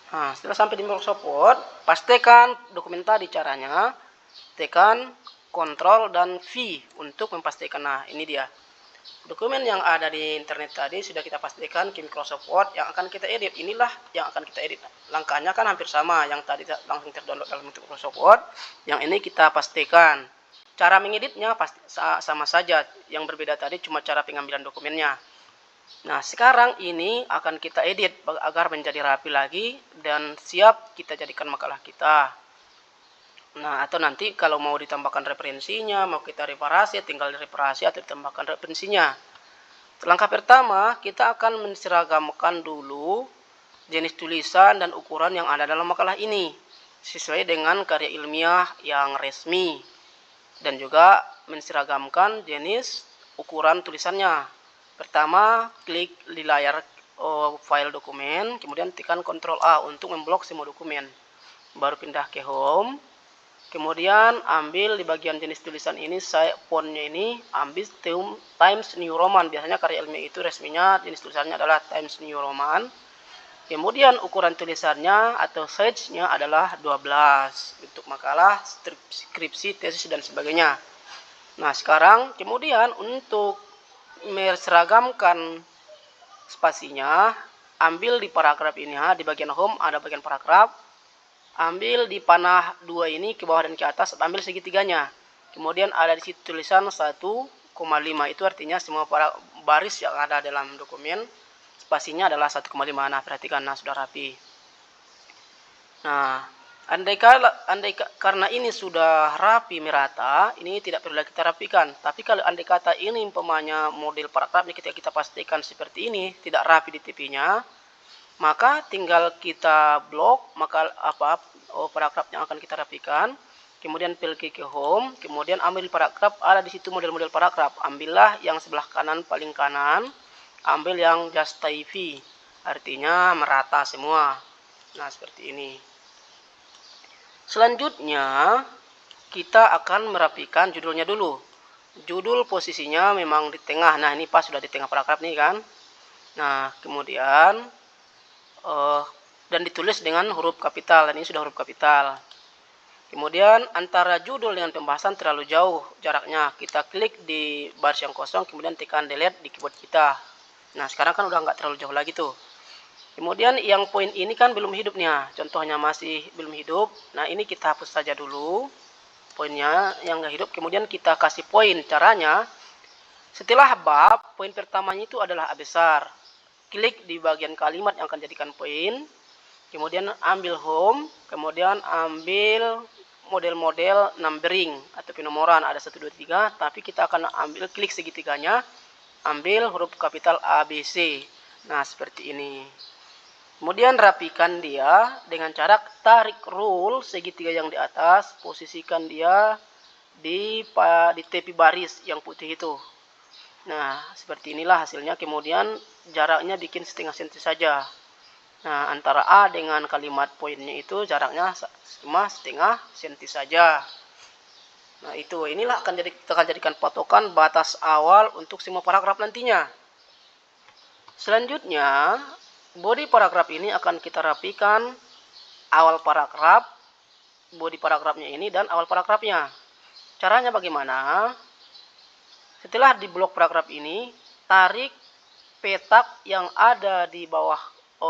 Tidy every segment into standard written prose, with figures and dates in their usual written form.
Nah, setelah sampai di Microsoft Word, pastikan dokumen tadi caranya, tekan Ctrl dan V untuk memastikan. Nah, ini dia. Dokumen yang ada di internet tadi sudah kita pastikan ke Microsoft Word yang akan kita edit. Inilah yang akan kita edit. Langkahnya kan hampir sama. Yang tadi langsung terdownload dalam Microsoft Word. Yang ini kita pastikan. Cara mengeditnya pasti sama saja. Yang berbeda tadi cuma cara pengambilan dokumennya. Nah, sekarang ini akan kita edit agar menjadi rapi lagi dan siap kita jadikan makalah kita. Nah, atau nanti kalau mau ditambahkan referensinya, mau kita reparasi, tinggal reparasi atau ditambahkan referensinya. Langkah pertama, kita akan menseragamkan dulu jenis tulisan dan ukuran yang ada dalam makalah ini, sesuai dengan karya ilmiah yang resmi. Dan juga menseragamkan jenis ukuran tulisannya. Pertama, klik di layar file dokumen, kemudian tekan Ctrl A untuk memblok semua dokumen. Baru pindah ke Home. Kemudian ambil di bagian jenis tulisan ini, saya fontnya ini ambil Times New Roman. Biasanya karya ilmiah itu resminya jenis tulisannya adalah Times New Roman. Kemudian ukuran tulisannya atau size-nya adalah 12 untuk makalah, skripsi, tesis dan sebagainya. Nah, sekarang kemudian untuk menseragamkan spasinya, ambil di paragraf ini, di bagian home ada bagian paragraf. Ambil di panah 2 ini ke bawah dan ke atas, ambil segitiganya. Kemudian ada di situ tulisan 1,5. Itu artinya semua baris yang ada dalam dokumen spasinya adalah 1,5. Nah, perhatikan, nah sudah rapi. Nah, karena ini sudah rapi merata, ini tidak perlu kita rapikan. Tapi kalau andai kata ini umpamanya model paragrafnya kita pastikan seperti ini, tidak rapi di TP-nya, maka tinggal kita blok paragraf yang akan kita rapikan. Kemudian pilih ke home, kemudian ambil paragraf, ada di situ model-model paragraf. Ambillah yang sebelah kanan paling kanan, ambil yang just type, artinya merata semua. Nah, seperti ini. Selanjutnya kita akan merapikan judulnya dulu. Judul posisinya memang di tengah. Nah, ini pas sudah di tengah paragraf nih kan. Nah, kemudian dan ditulis dengan huruf kapital, dan ini sudah huruf kapital. Kemudian antara judul dengan pembahasan terlalu jauh jaraknya, kita klik di baris yang kosong, kemudian tekan delete di keyboard kita. Nah, sekarang kan udah nggak terlalu jauh lagi tuh. Kemudian yang poin ini kan belum hidupnya, contohnya masih belum hidup. Nah, ini kita hapus saja dulu poinnya yang nggak hidup, kemudian kita kasih poin. Caranya, setelah bab, poin pertamanya itu adalah A besar. Klik di bagian kalimat yang akan jadikan poin, kemudian ambil home, kemudian ambil model-model numbering atau penomoran, ada 1, 2, 3, tapi kita akan ambil klik segitiganya, ambil huruf kapital A, B, C. Nah, seperti ini. Kemudian rapikan dia dengan cara tarik rule segitiga yang di atas, posisikan dia di tepi baris yang putih itu. Nah, seperti inilah hasilnya. Kemudian jaraknya bikin setengah senti saja. Nah, antara A dengan kalimat poinnya itu jaraknya cuma setengah senti saja. Nah, inilah kita akan jadikan patokan batas awal untuk semua paragraf nantinya. Selanjutnya, body paragraf ini akan kita rapikan awal paragraf, body paragrafnya ini, dan awal paragrafnya. Caranya bagaimana? Setelah di blok paragraf ini, tarik petak yang ada di bawah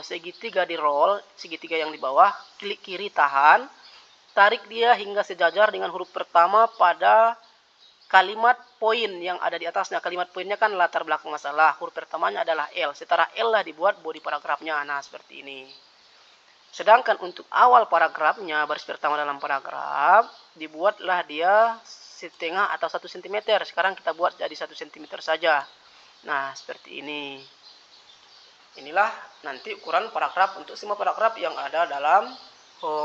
segitiga di roll, segitiga yang di bawah, klik kiri tahan, tarik dia hingga sejajar dengan huruf pertama pada kalimat poin yang ada di atasnya. Kalimat poinnya kan latar belakang masalah, huruf pertamanya adalah L, setara L lah dibuat body paragrafnya. Nah, seperti ini. Sedangkan untuk awal paragrafnya, baris pertama dalam paragraf, dibuatlah dia setengah atau 1 cm. Sekarang kita buat jadi 1 cm saja. Nah, seperti ini. Inilah nanti ukuran paragraf untuk semua paragraf yang ada dalam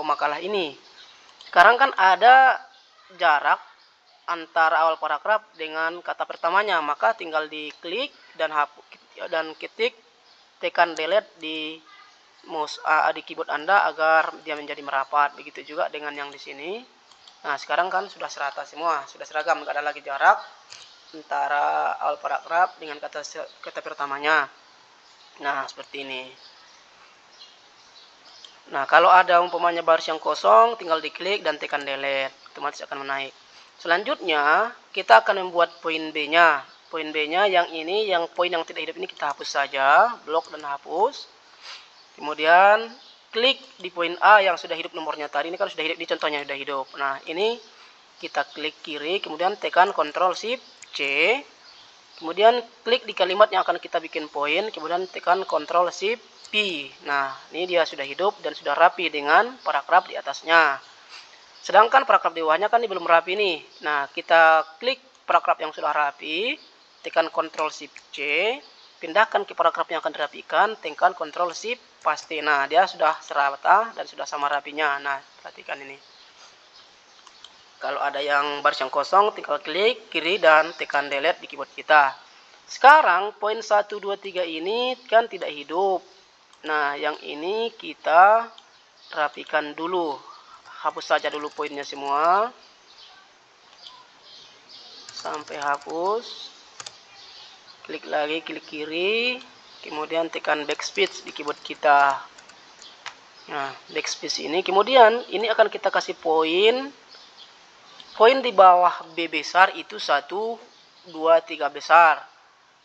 makalah ini. Sekarang kan ada jarak antara awal paragraf dengan kata pertamanya, maka tinggal diklik dan ketik, tekan delete di mouse di keyboard Anda agar dia menjadi merapat. Begitu juga dengan yang di sini. Nah, sekarang kan sudah serata semua, sudah seragam, tidak ada lagi jarak antara awal paragraf dengan kata pertamanya. Nah, seperti ini. Nah, kalau ada umpamanya baris yang kosong, tinggal diklik dan tekan delete, otomatis akan menaik. Selanjutnya, kita akan membuat poin B-nya. Poin B-nya yang ini, yang poin yang tidak hidup ini kita hapus saja, blok dan hapus. Kemudian, klik di poin A yang sudah hidup nomornya tadi, ini kan sudah hidup, di contohnya sudah hidup. Nah, ini kita klik kiri, kemudian tekan Ctrl Shift C. Kemudian klik di kalimat yang akan kita bikin poin, kemudian tekan Ctrl Shift P. Nah, ini dia sudah hidup dan sudah rapi dengan paragraf di atasnya. Sedangkan paragraf di bawahnya kan ini belum rapi nih. Nah, kita klik paragraf yang sudah rapi, tekan Ctrl Shift C, pindahkan ke paragraf yang akan dirapikan, tekan Ctrl Shift paste. Nah, dia sudah serata dan sudah sama rapinya. Nah, perhatikan ini. Kalau ada yang baris yang kosong, tinggal klik kiri dan tekan delete di keyboard kita. Sekarang poin 1, 2, 3 ini kan tidak hidup. Nah, yang ini kita rapikan dulu. Hapus saja dulu poinnya semua. Sampai hapus. Klik lagi, klik kiri. Kemudian tekan backspace di keyboard kita. Nah, backspace ini. Kemudian ini akan kita kasih poin. Poin di bawah B besar itu 1, 2, 3 besar.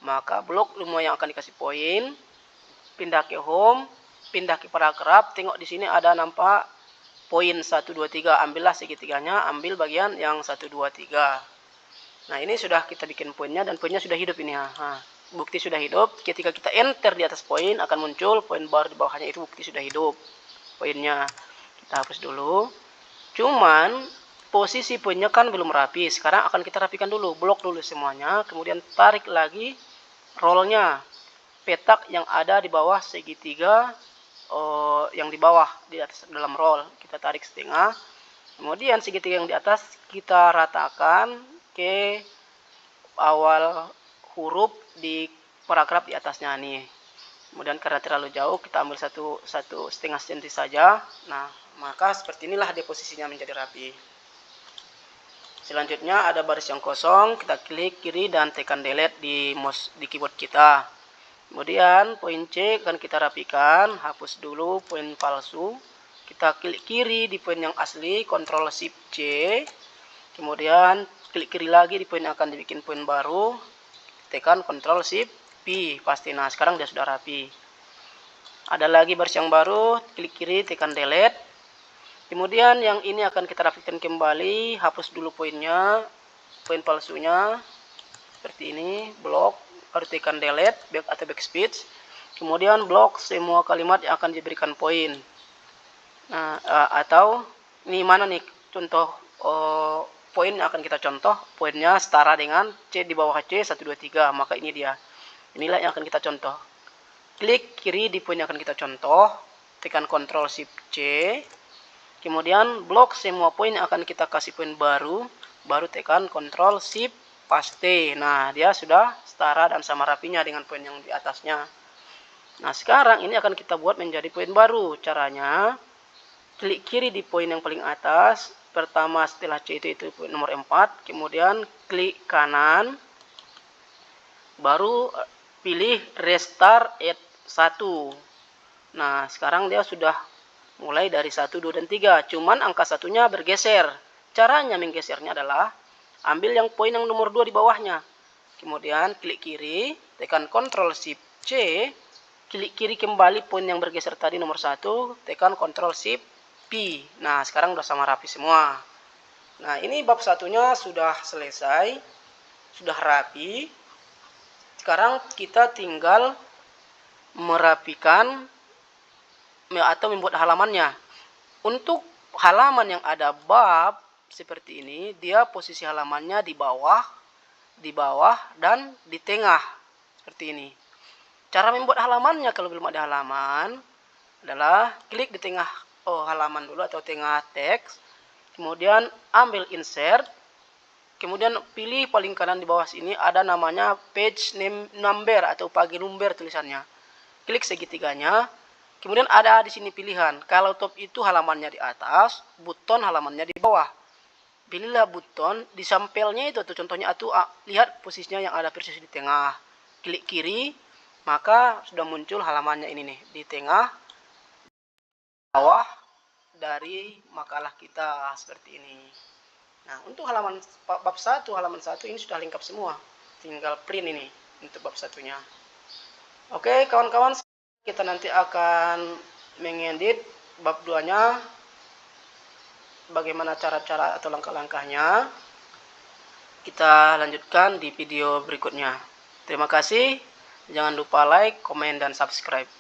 Maka blok semua yang akan dikasih poin. Pindah ke home, pindah ke paragraf, tengok di sini ada nampak poin 1, 2, 3, ambillah segitiganya, ambil bagian yang 1, 2, 3. Nah, ini sudah kita bikin poinnya dan poinnya sudah hidup ini. Nah, bukti sudah hidup, ketika kita enter di atas poin akan muncul poin baru di bawahnya, itu bukti sudah hidup poinnya. Kita hapus dulu. Cuman posisi poinnya kan belum rapi, sekarang akan kita rapikan dulu, blok dulu semuanya, kemudian tarik lagi rollnya. Petak yang ada di bawah segitiga, yang di bawah di atas dalam roll kita tarik setengah, kemudian segitiga yang di atas kita ratakan ke awal huruf di paragraf di atasnya nih. Kemudian karena terlalu jauh kita ambil satu setengah senti saja. Nah, maka seperti inilah dia posisinya menjadi rapi. Selanjutnya ada baris yang kosong, kita klik kiri dan tekan delete di mouse di keyboard kita. Kemudian poin C akan kita rapikan, hapus dulu poin palsu. Kita klik kiri di poin yang asli, Ctrl Shift C. Kemudian klik kiri lagi di poin yang akan dibikin poin baru, tekan Ctrl Shift P, pasti. Nah, sekarang dia sudah rapi. Ada lagi baris yang baru, klik kiri, tekan delete. Kemudian yang ini akan kita rapikan kembali, hapus dulu poinnya, poin palsunya, seperti ini, blok, baru tekan delete atau backspace. Kemudian blok semua kalimat yang akan diberikan poin. Nah, atau ini mana nih contoh poin yang akan kita contoh, poinnya setara dengan C di bawah C 1, 2, 3, maka ini dia. Inilah yang akan kita contoh. Klik kiri di poin yang akan kita contoh, tekan Ctrl Shift C. Kemudian blok semua poin yang akan kita kasih poin baru, baru tekan Ctrl Shift paste. Nah, dia sudah setara dan sama rapinya dengan poin yang di atasnya. Nah, sekarang ini akan kita buat menjadi poin baru. Caranya, klik kiri di poin yang paling atas. Pertama setelah C itu poin nomor 4. Kemudian klik kanan. Baru pilih restart at 1. Nah, sekarang dia sudah mulai dari 1, 2, dan 3. Cuman angka satunya bergeser. Caranya menggesernya adalah ambil yang poin yang nomor 2 di bawahnya. Kemudian klik kiri, tekan Ctrl Shift C, klik kiri kembali poin yang bergeser tadi nomor 1, tekan Ctrl Shift P. Nah, sekarang udah sama rapi semua. Nah, ini bab satunya sudah selesai, sudah rapi. Sekarang kita tinggal merapikan atau membuat halamannya. Untuk halaman yang ada bab seperti ini, dia posisi halamannya di bawah, dan di tengah. Seperti ini. Cara membuat halamannya kalau belum ada halaman adalah klik di tengah halaman dulu atau tengah teks. Kemudian ambil insert. Kemudian pilih paling kanan di bawah sini ada namanya page name number atau page number tulisannya. Klik segitiganya. Kemudian ada di sini pilihan. Kalau top itu halamannya di atas, button halamannya di bawah. Pilihlah button di sampelnya itu tuh contohnya lihat posisinya yang ada persis di tengah. Klik kiri, maka sudah muncul halamannya ini nih di tengah. bawah dari makalah kita seperti ini. Nah, untuk bab 1 halaman 1 ini sudah lengkap semua. Tinggal print ini untuk bab 1-nya. Oke, kawan-kawan, kita nanti akan mengedit bab 2-nya. Bagaimana cara-cara atau langkah-langkahnya, kita lanjutkan di video berikutnya. Terima kasih. Jangan lupa like, komen, dan subscribe.